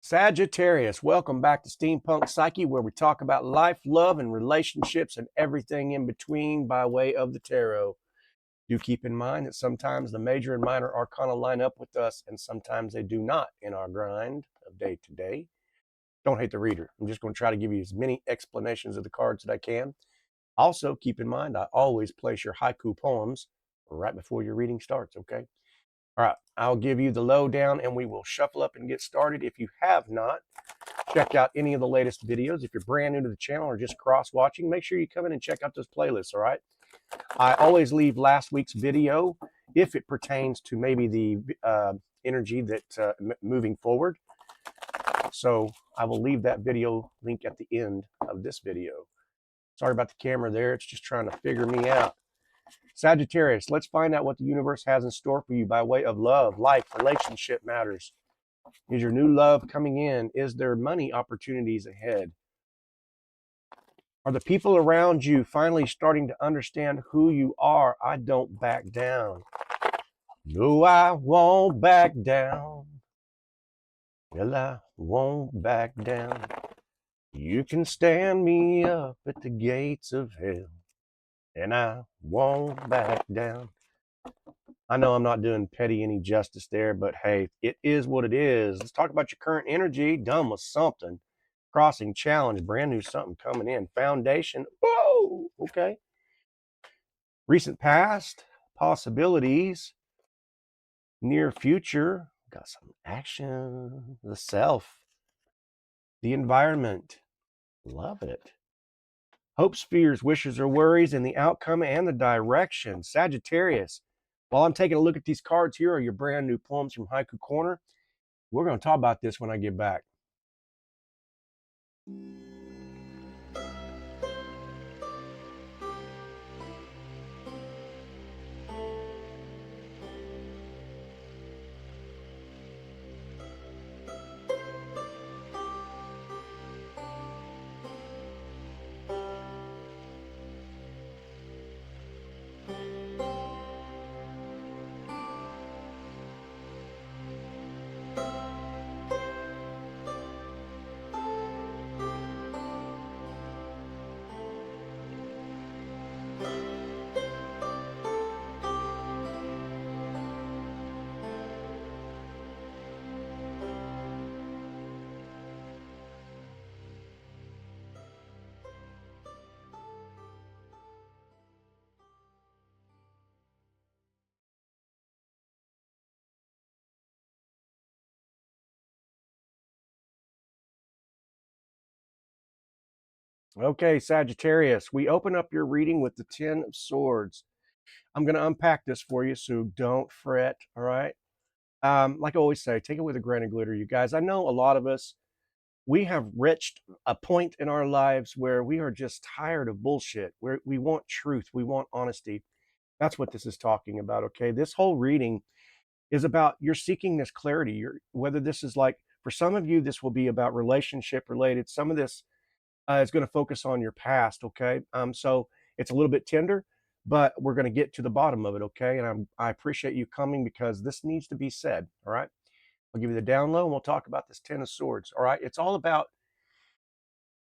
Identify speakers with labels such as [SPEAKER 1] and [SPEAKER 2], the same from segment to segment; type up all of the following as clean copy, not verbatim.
[SPEAKER 1] Sagittarius, welcome back to Steampunk Psyche, where we talk about life, love, and relationships and everything in between by way of the tarot. Do keep in mind that sometimes the major and minor arcana line up with us, and sometimes they do not in our grind of day to day. Don't hate the reader. I'm just going to try to give you as many explanations of the cards that I can. Also, keep in mind, I always place your haiku poems right before your reading starts, okay? All right, I'll give you the lowdown and we will shuffle up and get started. If you have not checked out any of the latest videos, if you're brand new to the channel or just cross-watching, make sure you come in and check out those playlists, all right? I always leave last week's video if it pertains to maybe the energy that moving forward. So I will leave that video link at the end of this video. Sorry about the camera there. It's just trying to figure me out. Sagittarius, let's find out what the universe has in store for you by way of love, life, relationship matters. Is your new love coming in? Is there money opportunities ahead? Are the people around you finally starting to understand who you are? I don't back down. No, I won't back down. Well, I won't back down. You can stand me up at the gates of hell, and I won't back down. I know I'm not doing Petty any justice there, but hey, it is what it is. Let's talk about your current energy. Done with something. Crossing challenge, brand new something coming in. Foundation, whoa, okay. Recent past, possibilities, near future, got some action, the self, the environment, love it. Hopes, fears, wishes, or worries, and the outcome and the direction. Sagittarius, while I'm taking a look at these cards here are your brand new poems from Haiku Corner. We're going to talk about this when I get back. Okay, Sagittarius, we open up your reading with the Ten of Swords. I'm going to unpack this for you, so don't fret, all right? Like I always say, take it with a grain of glitter, you guys. I know a lot of us, we have reached a point in our lives where we are just tired of bullshit, where we want truth, we want honesty. That's what this is talking about, okay? This whole reading is about you're seeking this clarity. Whether this is like, for some of you, this will be about relationship related. Some of this is going to focus on your past, okay? So it's a little bit tender, but we're going to get to the bottom of it, okay? And I appreciate you coming because this needs to be said, all right? I'll give you the down low and we'll talk about this Ten of Swords, all right? It's all about,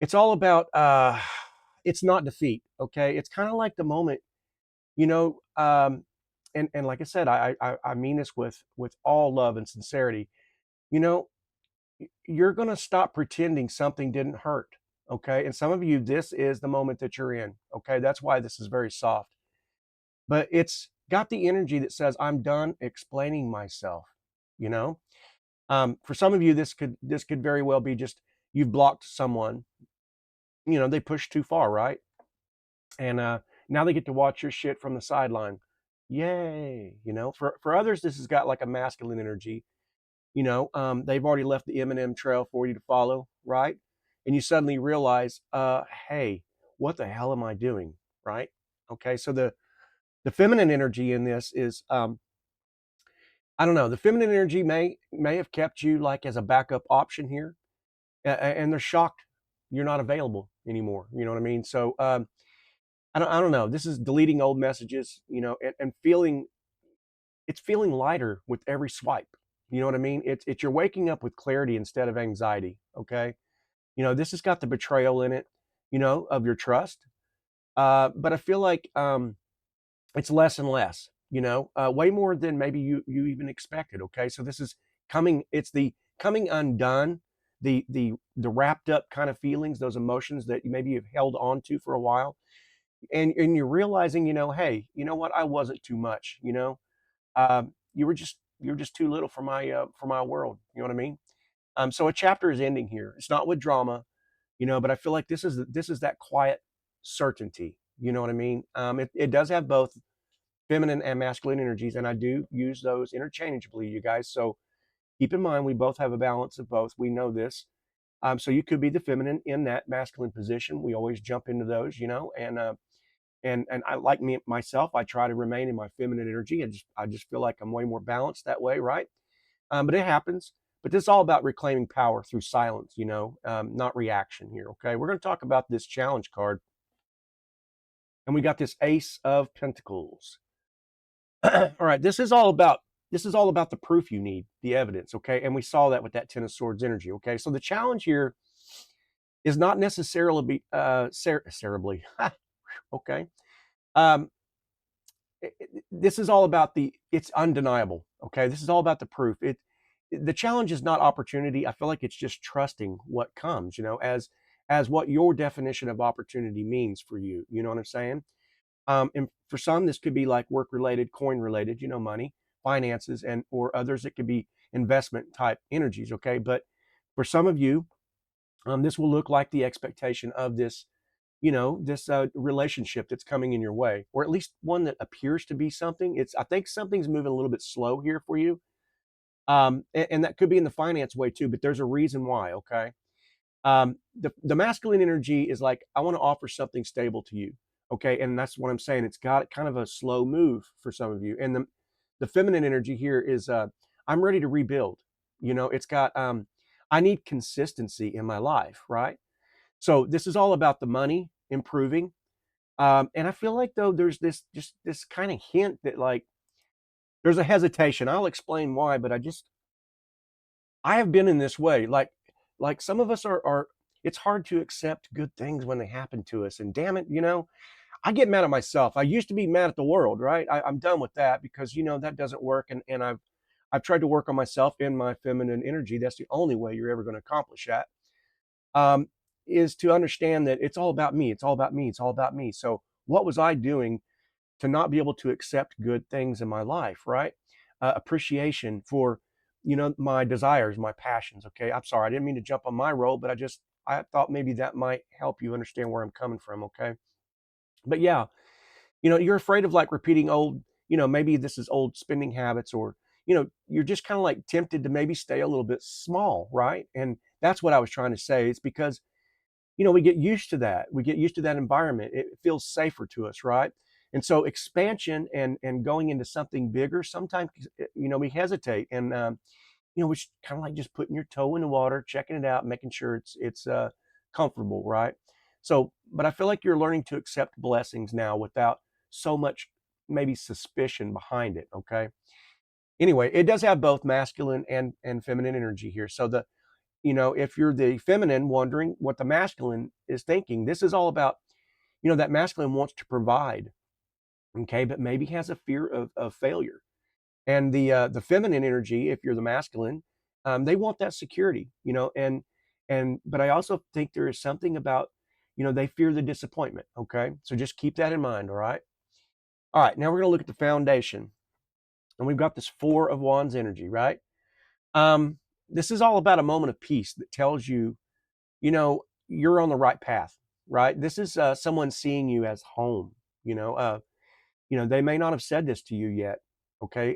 [SPEAKER 1] it's not defeat, okay? It's kind of like the moment, you know, and like I said, I mean this with all love and sincerity. You know, you're going to stop pretending something didn't hurt, okay? And some of you, this is the moment that you're in, okay? That's why this is very soft. But it's got the energy that says, I'm done explaining myself, you know? For some of you, this could very well be just you've blocked someone, you know, they pushed too far, right? And now they get to watch your shit from the sideline. Yay, you know? For others, this has got like a masculine energy. You know, they've already left the M&M trail for you to follow, right? And you suddenly realize, hey, what the hell am I doing, right? Okay, so the feminine energy in this is, I don't know, the feminine energy may have kept you like as a backup option here, and they're shocked you're not available anymore. You know what I mean? So I don't know. This is deleting old messages, you know, and feeling it's feeling lighter with every swipe. You know what I mean? It's you're waking up with clarity instead of anxiety. Okay. This has got the betrayal in it, of your trust. But I feel like it's less and less, way more than maybe you even expected. Okay. So this is coming, it's the coming undone, the wrapped up kind of feelings, those emotions that maybe you've held on to for a while. And you're realizing, hey, you know what, I wasn't too much, you were just too little for my world. You know what I mean? So a chapter is ending here. It's not with drama, but I feel like this is that quiet certainty. You know what I mean? It does have both feminine and masculine energies, and I do use those interchangeably, you guys. So keep in mind, we both have a balance of both. We know this. So you could be the feminine in that masculine position. We always jump into those, and I like me myself. I try to remain in my feminine energy. I just feel like I'm way more balanced that way, right? But it happens. But this is all about reclaiming power through silence, not reaction here. Okay, we're going to talk about this challenge card, and we got this Ace of Pentacles. All right, this is all about the proof you need, the evidence. Okay, and we saw that with that Ten of Swords energy. Okay, so the challenge here is not necessarily cerebrally. Okay. Um, this is all about it's undeniable. Okay, this is all about the proof. The challenge is not opportunity. I feel like it's just trusting what comes, as what your definition of opportunity means for you. You know what I'm saying? And for some, this could be like work related, coin related, money, finances, and or others it could be investment type energies. Okay, but for some of you, this will look like the expectation of this relationship that's coming in your way, or at least one that appears to be something. I think something's moving a little bit slow here for you. And that could be in the finance way too, but there's a reason why. Okay. The masculine energy is like, I want to offer something stable to you. Okay. And that's what I'm saying. It's got kind of a slow move for some of you. And the feminine energy here is, I'm ready to rebuild. It's got, I need consistency in my life. Right. So this is all about the money improving. And I feel like though there's this kind of hint that like there's a hesitation. I'll explain why, but I have been in this way. Like some of us are it's hard to accept good things when they happen to us. And damn it, I get mad at myself. I used to be mad at the world, right? I'm done with that because that doesn't work. And I've tried to work on myself in my feminine energy. That's the only way you're ever going to accomplish that. Um, is to understand that it's all about me. It's all about me. It's all about me. So what was I doing to not be able to accept good things in my life, right? Appreciation for, my desires, my passions. Okay. I'm sorry. I didn't mean to jump on my role, but I thought maybe that might help you understand where I'm coming from. Okay. But yeah, you're afraid of like repeating old, maybe this is old spending habits, or, you're just kind of like tempted to maybe stay a little bit small. Right. And that's what I was trying to say. It's because we get used to that. We get used to that environment. It feels safer to us, right? And so expansion and going into something bigger, sometimes we hesitate, and which kind of like just putting your toe in the water, checking it out, making sure it's comfortable, right? So, but I feel like you're learning to accept blessings now without so much maybe suspicion behind it. Okay. Anyway, it does have both masculine and feminine energy here. So if you're the feminine wondering what the masculine is thinking, this is all about, that masculine wants to provide, okay, but maybe has a fear of failure. And the feminine energy, if you're the masculine, they want that security, but I also think there is something about, they fear the disappointment. Okay. So just keep that in mind. All right. All right. Now we're going to look at the foundation, and we've got this Four of Wands energy, right? Um, this is all about a moment of peace that tells you, you're on the right path, right? This is someone seeing you as home. They may not have said this to you yet. Okay.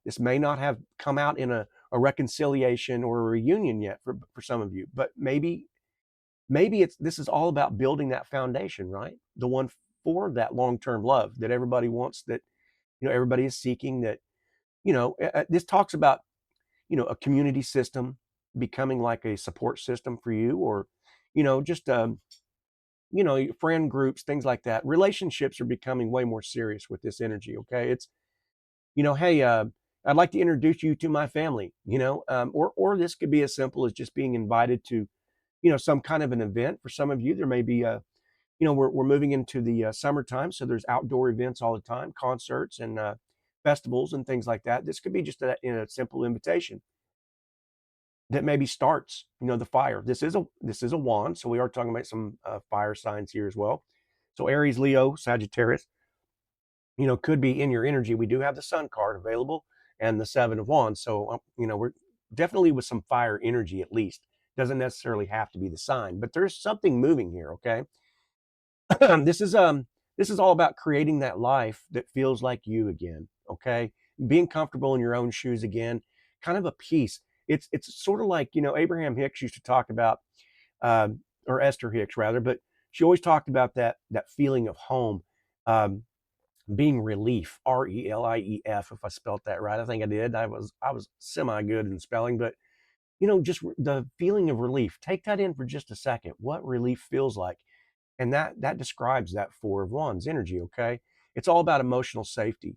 [SPEAKER 1] This may not have come out in a reconciliation or a reunion yet for some of you, but maybe this is all about building that foundation, right? The one for that long-term love that everybody wants, that, everybody is seeking, that, this talks about, a community system becoming like a support system for you, or, just, friend groups, things like that. Relationships are becoming way more serious with this energy. Okay. It's, hey, I'd like to introduce you to my family, or this could be as simple as just being invited to, some kind of an event. For some of you, there may be we're moving into the summertime, so there's outdoor events all the time, concerts and festivals and things like that. This could be just a simple invitation that maybe starts, the fire. This is a wand, so we are talking about some fire signs here as well. So Aries, Leo, Sagittarius, could be in your energy. We do have the Sun card available and the Seven of Wands, so we're definitely with some fire energy at least. Doesn't necessarily have to be the sign, but there's something moving here. Okay, this is all about creating that life that feels like you again. Okay, being comfortable in your own shoes again, kind of a peace. It's sort of like, Abraham Hicks used to talk about, or Esther Hicks rather, but she always talked about that feeling of home, being relief, RELIEF. If I spelt that right, I think I did. I was semi good in spelling, but just the feeling of relief. Take that in for just a second. What relief feels like. And that describes that Four of Wands energy. Okay, it's all about emotional safety,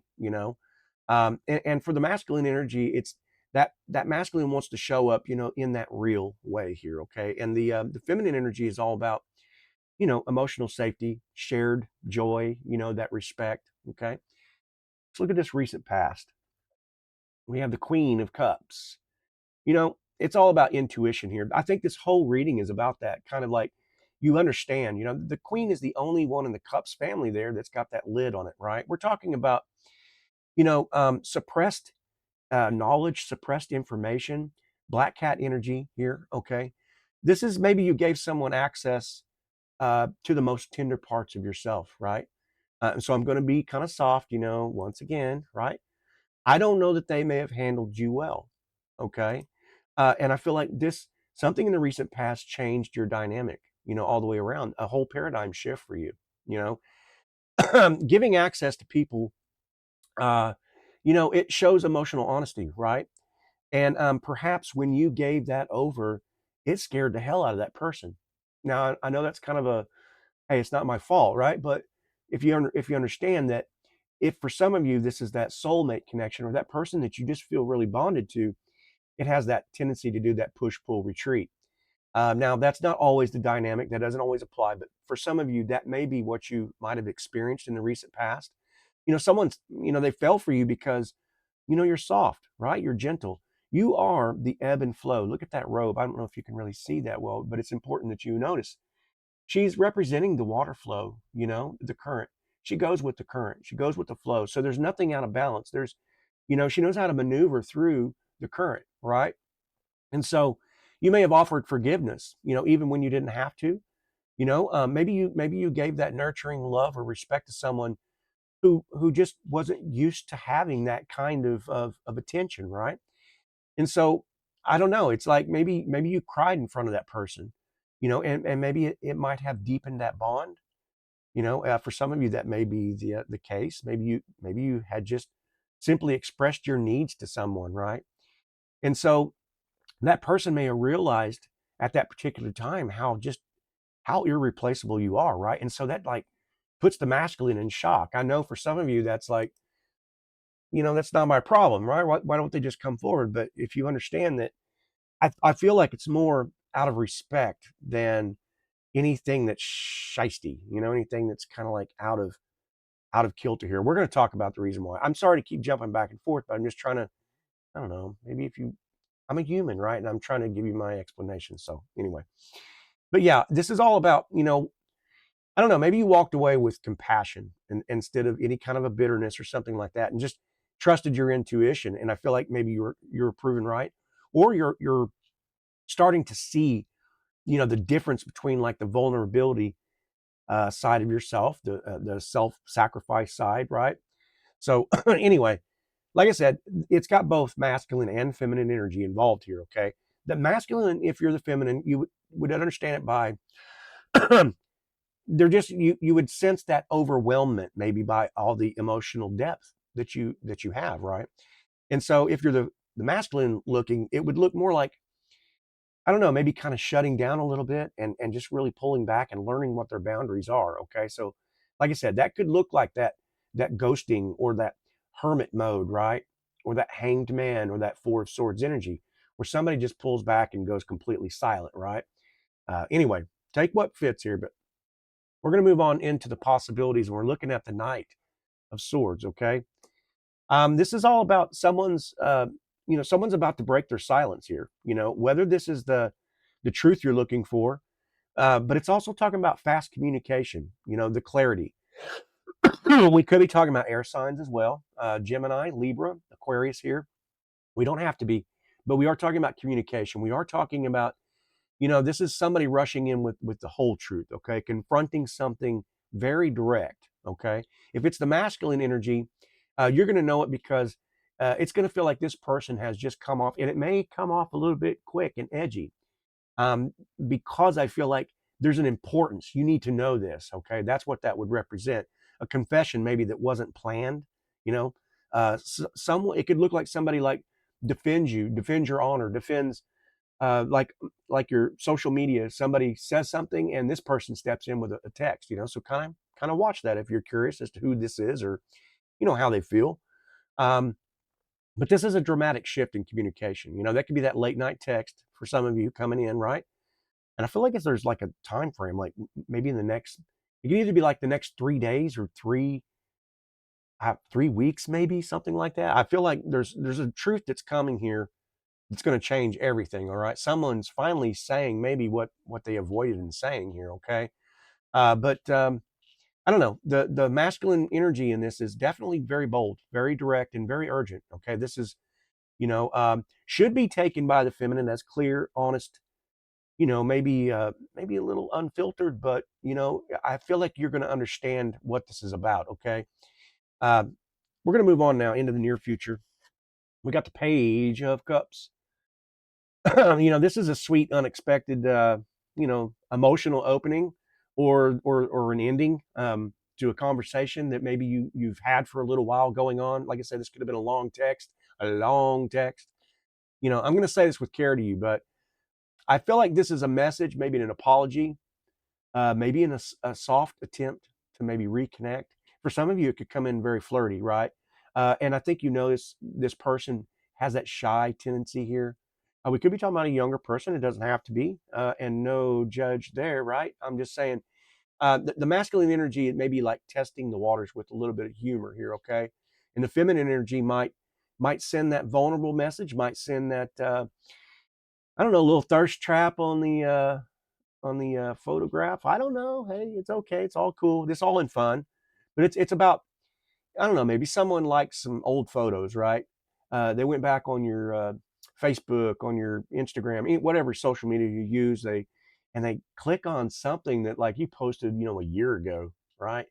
[SPEAKER 1] and for the masculine energy, it's that masculine wants to show up, in that real way here. Okay, and the feminine energy is all about, emotional safety, shared joy, that respect. Okay, let's look at this recent past. We have the Queen of Cups. It's all about intuition here. I think this whole reading is about that, kind of like, you understand, the Queen is the only one in the Cups family there that's got that lid on it, right? We're talking about, suppressed knowledge, suppressed information, black cat energy here. Okay, this is maybe you gave someone access to the most tender parts of yourself, right? And so I'm going to be kind of soft, once again, right? I don't know that they may have handled you well. Okay, and I feel like this something in the recent past changed your dynamic, all the way around, a whole paradigm shift for you. You Giving access to people, it shows emotional honesty, right? And perhaps when you gave that over, it scared the hell out of that person. Now I know that's kind of a, hey, it's not my fault, right? But if you understand that, if for some of you this is that soulmate connection or that person that you just feel really bonded to, it has that tendency to do that push pull retreat. Now that's not always the dynamic, that doesn't always apply, but for some of you that may be what you might have experienced in the recent past. Someone's, they fell for you because you're soft, right? You're gentle. You are the ebb and flow. Look at that robe. I don't know if you can really see that well, but it's important that you notice. She's representing the water flow, the current. She goes with the current. She goes with the flow. So there's nothing out of balance. She knows how to maneuver through the current, right? And so you may have offered forgiveness, even when you didn't have to. Maybe you gave that nurturing love or respect to someone who just wasn't used to having that kind of attention, right? And so I don't know. It's like maybe you cried in front of that person, and maybe it might have deepened that bond. For some of you that may be the case. Maybe you had just simply expressed your needs to someone, right? And so that person may have realized at that particular time how irreplaceable you are, right? And so that, like, puts the masculine in shock. I know for some of you that's like, that's not my problem, right? Why don't they just come forward? But if you understand that, I feel like it's more out of respect than anything that's shisty, anything that's kind of like out of kilter here. We're going to talk about the reason why. I'm sorry to keep jumping back and forth, but I'm just trying to, I don't know, maybe I'm a human, right? And I'm trying to give you my explanation. So anyway, but yeah, this is all about, I don't know, maybe you walked away with compassion instead of any kind of a bitterness or something like that, and just trusted your intuition. And I feel like maybe you're proven right, or you're starting to see, the difference between like the vulnerability side of yourself, the self-sacrifice side, right? So anyway, like I said, it's got both masculine and feminine energy involved here. Okay, the masculine, if you're the feminine, you would understand it by they're just, you would sense that overwhelmment maybe by all the emotional depth that you have, right? And so if you're the masculine looking, it would look more like, I don't know, maybe kind of shutting down a little bit and just really pulling back and learning what their boundaries are. Okay, so like I said, that could look like that ghosting or that hermit mode, right? that hanged man or that Four of Swords energy, where somebody just pulls back and goes completely silent, right? Anyway, take what fits here, but we're going to move on into the possibilities, and we're looking at the Knight of Swords, okay? This is all about someone's, someone's about to break their silence here, whether this is the truth you're looking for, but it's also talking about fast communication, the clarity. We could be talking about air signs as well, Gemini, Libra, Aquarius here. We don't have to be, but we are talking about communication. We are talking about, this is somebody rushing in with the whole truth, okay? Confronting something very direct, okay? If it's the masculine energy, you're going to know it because it's going to feel like this person has just come off, and it may come off a little bit quick and edgy, because I feel like there's an importance. You need to know this, okay? That's what that would represent. A confession maybe that wasn't planned, someone, it could look like somebody like defends you, defends your honor, defends, like your social media. Somebody says something and this person steps in with a text, so kind of watch that if you're curious as to who this is, or how they feel. But this is a dramatic shift in communication. That could be that late night text for some of you coming in, right? And I feel like if there's like a time frame, like maybe in the next, it can either be like the next 3 days or 3 weeks, maybe something like that. I feel like there's a truth that's coming here that's going to change everything. All right, someone's finally saying maybe what they avoided in saying here. Okay, but I don't know. The masculine energy in this is definitely very bold, very direct, and very urgent. Okay, this is should be taken by the feminine as clear, honest. Maybe a little unfiltered, but I feel like you're going to understand what this is about. Okay, uh, we're going to move on now into the near future. We got the Page of Cups. This is a sweet, unexpected, emotional opening, or an ending, to a conversation that maybe you've had for a little while going on. Like I said, this could have been a long text, a long text. I'm going to say this with care to you, but I feel like this is a message, maybe an apology, maybe in a soft attempt to maybe reconnect. For some of you, it could come in very flirty, right? And I think this person has that shy tendency here. We could be talking about a younger person. It doesn't have to be, and no judge there, right? I'm just saying, the masculine energy, it may be like testing the waters with a little bit of humor here, okay? And the feminine energy might send that vulnerable message, might send that, I don't know, a little thirst trap on the photograph. I don't know. Hey, it's okay. It's all cool. It's all in fun, but it's about, I don't know. Maybe someone likes some old photos, right? They went back on your Facebook, on your Instagram, whatever social media you use. They click on something that like you posted, a year ago, right?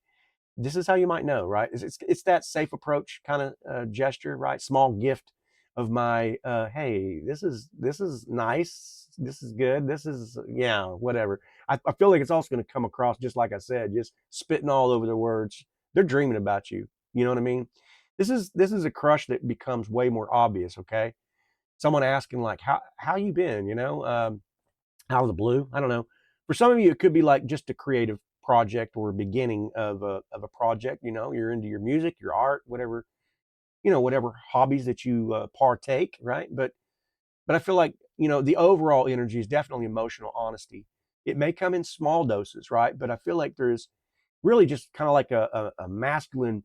[SPEAKER 1] This is how you might know, right? It's that safe approach kind of gesture, right? Small gift of my, hey, this is nice, this is good, this is, yeah, whatever. I feel like it's also going to come across just like I said, just spitting all over the words. They're dreaming about you. You know what I mean? This is a crush that becomes way more obvious. Okay, someone asking like, how you been? Out of the blue. I don't know. For some of you, it could be like just a creative project or a beginning of a project. You're into your music, your art, whatever, whatever hobbies that you partake, right? But I feel like, the overall energy is definitely emotional honesty. It may come in small doses, right? But I feel like there's really just kind of like a masculine,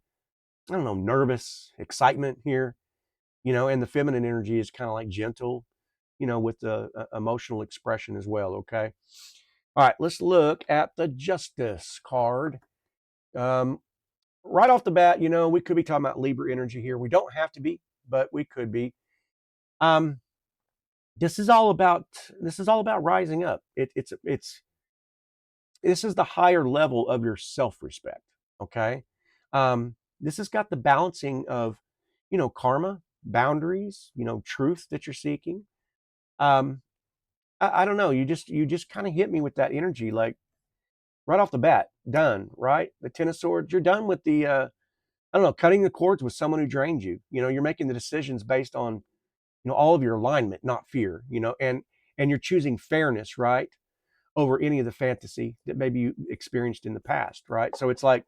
[SPEAKER 1] I don't know, nervous excitement here, and the feminine energy is kind of like gentle, with the emotional expression as well. Okay. All right, let's look at the Justice card. Right off the bat, we could be talking about Libra energy here. We don't have to be, but we could be. Um, this is all about rising up. This is the higher level of your self-respect. Okay. This has got the balancing of, karma, boundaries, truth that you're seeking. I don't know. You just kind of hit me with that energy, like right off the bat, done, right? The Ten of Swords, you're done with the, I don't know, cutting the cords with someone who drained you. You're making the decisions based on, all of your alignment, not fear, and you're choosing fairness, right? Over any of the fantasy that maybe you experienced in the past, right? So it's like,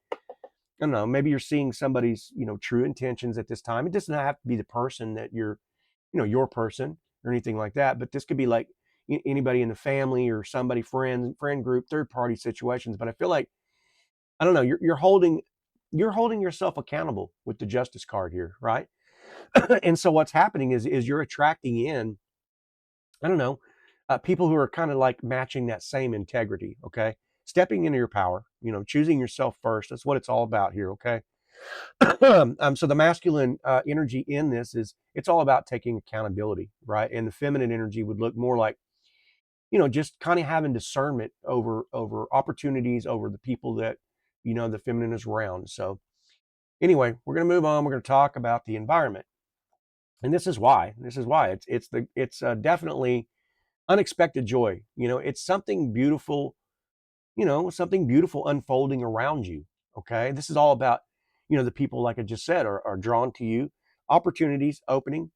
[SPEAKER 1] I don't know, maybe you're seeing somebody's, true intentions at this time. It doesn't have to be the person that you're, your person or anything like that, but this could be like anybody in the family or somebody, friend group, third party situations. But I feel like, I don't know, you're holding yourself accountable with the justice card here, right? And so what's happening is you're attracting in, I don't know, people who are kind of like matching that same integrity. Okay, stepping into your power, choosing yourself first. That's what it's all about here. Okay. So the masculine energy in this is, it's all about taking accountability, right? And the feminine energy would look more like, just kind of having discernment over opportunities, over the people that, the feminine is around. So anyway, we're going to move on. We're going to talk about the environment, and this is why it's definitely unexpected joy. It's something beautiful, something beautiful unfolding around you. Okay, this is all about, the people, like I just said, are drawn to you, opportunities opening.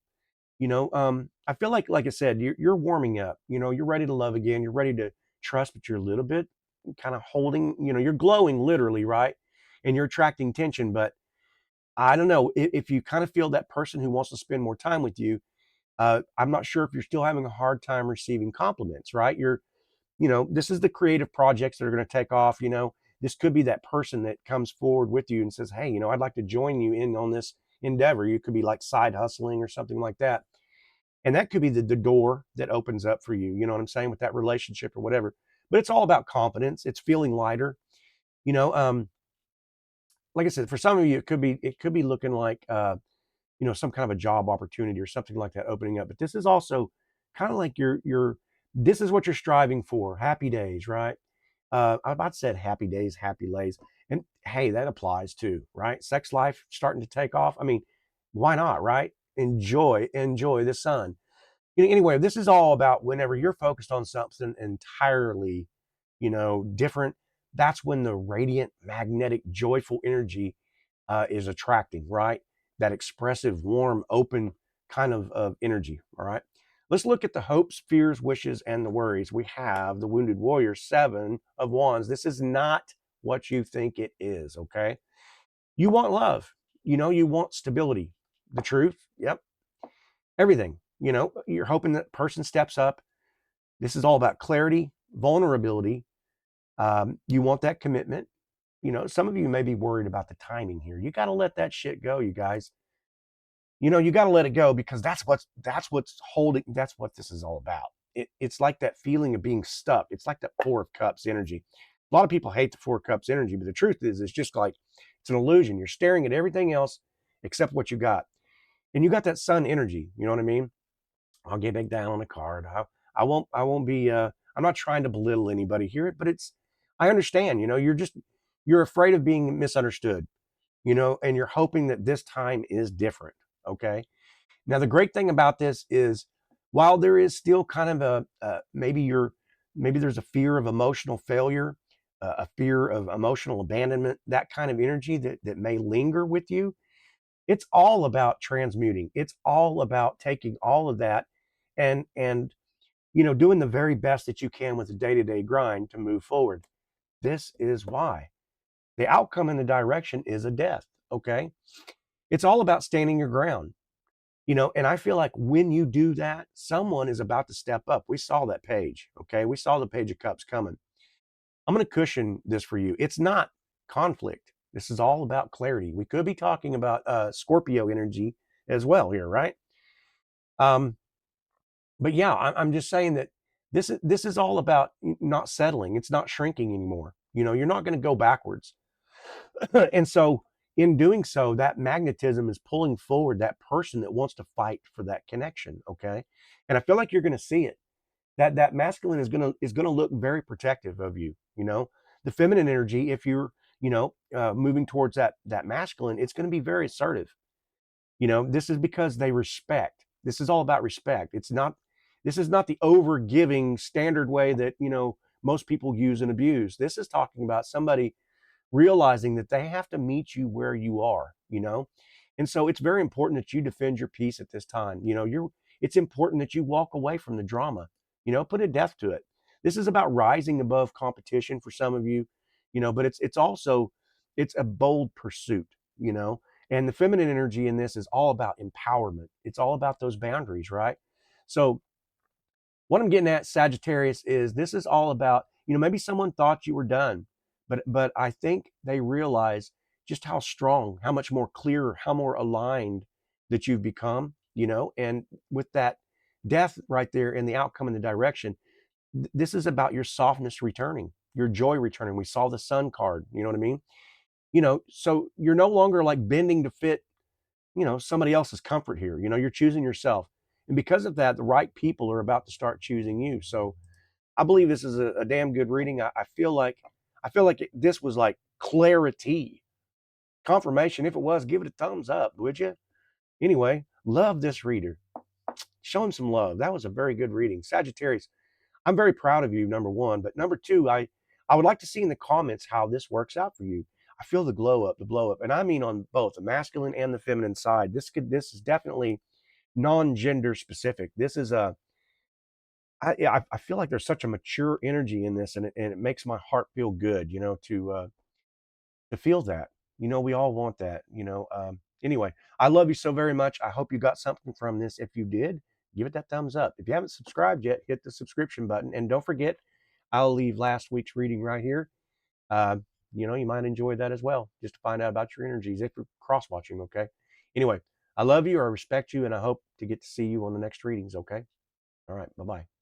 [SPEAKER 1] I feel like I said, you're warming up. You're ready to love again. You're ready to trust, but you're a little bit kind of holding. You're glowing literally, right? And you're attracting tension. But I don't know if you kind of feel that person who wants to spend more time with you. I'm not sure if you're still having a hard time receiving compliments, right? This is the creative projects that are going to take off. This could be that person that comes forward with you and says, hey, I'd like to join you in on this endeavor. You could be like side hustling or something like that. And that could be the door that opens up for you. You know what I'm saying? With that relationship or whatever. But it's all about confidence. It's feeling lighter. You know, um, like I said, for some of you, it could be looking like, some kind of a job opportunity or something like that opening up. But this is also kind of like this is what you're striving for. Happy days, right? I about said happy days, happy lays. And hey, that applies too, right? Sex life starting to take off. I mean, why not, right? Enjoy the sun. Anyway, this is all about whenever you're focused on something entirely, different, that's when the radiant, magnetic, joyful energy is attracting, right? That expressive, warm, open kind of energy. All right. Let's look at the hopes, fears, wishes, and the worries. We have the Wounded Warrior, 7 of Wands. This is not what you think it is. Okay. You want love. You want stability. The truth. Yep. Everything. You're hoping that person steps up. This is all about clarity, vulnerability. You want that commitment. Some of you may be worried about the timing here. You got to let that shit go, you guys. You got to let it go, because that's what's holding. That's what this is all about. It's like that feeling of being stuck. It's like that 4 of Cups energy. A lot of people hate the 4 of Cups energy, but the truth is, it's just like, it's an illusion. You're staring at everything else except what you got, and you got that sun energy. You know what I mean? I'll get back down on the card. I won't be. I'm not trying to belittle anybody here, but I understand. You're afraid of being misunderstood. And you're hoping that this time is different. Okay. Now, the great thing about this is, while there is still kind of maybe there's a fear of emotional failure, a fear of emotional abandonment, that kind of energy that may linger with you. It's all about transmuting. It's all about taking all of that and doing the very best that you can with the day-to-day grind to move forward. This is why the outcome and the direction is a death. Okay. It's all about standing your ground. And I feel like when you do that, someone is about to step up. We saw that page. Okay. We saw the Page of Cups coming. I'm going to cushion this for you. It's not conflict. This is all about clarity. We could be talking about Scorpio energy as well here, right? But yeah, I'm just saying that this is all about not settling. It's not shrinking anymore. You're not going to go backwards. And so in doing so, that magnetism is pulling forward that person that wants to fight for that connection. Okay. And I feel like you're going to see it. That masculine is going to look very protective of you. The feminine energy, if you're, moving towards that masculine, it's going to be very assertive. This is because they respect. This is all about respect. This is not the over giving standard way that, most people use and abuse. This is talking about somebody realizing that they have to meet you where you are. And so it's very important that you defend your peace at this time. It's important that you walk away from the drama, put a death to it. This is about rising above competition for some of you, but it's also, it's a bold pursuit, you know. And the feminine energy in this is all about empowerment. It's all about those boundaries, right? So what I'm getting at, Sagittarius, is this is all about, you know, maybe someone thought you were done, but I think they realize just how strong, how much more clear, how more aligned that you've become, you know. And with that death right there in the outcome and the direction, this is about your softness returning, your joy returning. We saw the sun card, you know what I mean? You know, so you're no longer like bending to fit, you know, somebody else's comfort here. You know, you're choosing yourself. And because of that, the right people are about to start choosing you. So I believe this is a damn good reading. I feel like this was like clarity, confirmation. If it was, give it a thumbs up, would you? Anyway, love this reader. Show him some love. That was a very good reading. Sagittarius, I'm very proud of you, number one. But number two, I would like to see in the comments how this works out for you. I feel the glow up, and I mean on both the masculine and the feminine side. This is definitely non-gender specific. This is I feel like there's such a mature energy in this, and it makes my heart feel good, you know, to feel that. You know, we all want that, you know. Anyway, I love you so very much. I hope you got something from this. If you did, give it that thumbs up. If you haven't subscribed yet, hit the subscription button, and don't forget, I'll leave last week's reading right here. Uh, you know, you might enjoy that as well, just to find out about your energies if you're cross watching. Okay. Anyway, I love you. I respect you, and I hope to get to see you on the next readings. Okay. All right. Bye bye.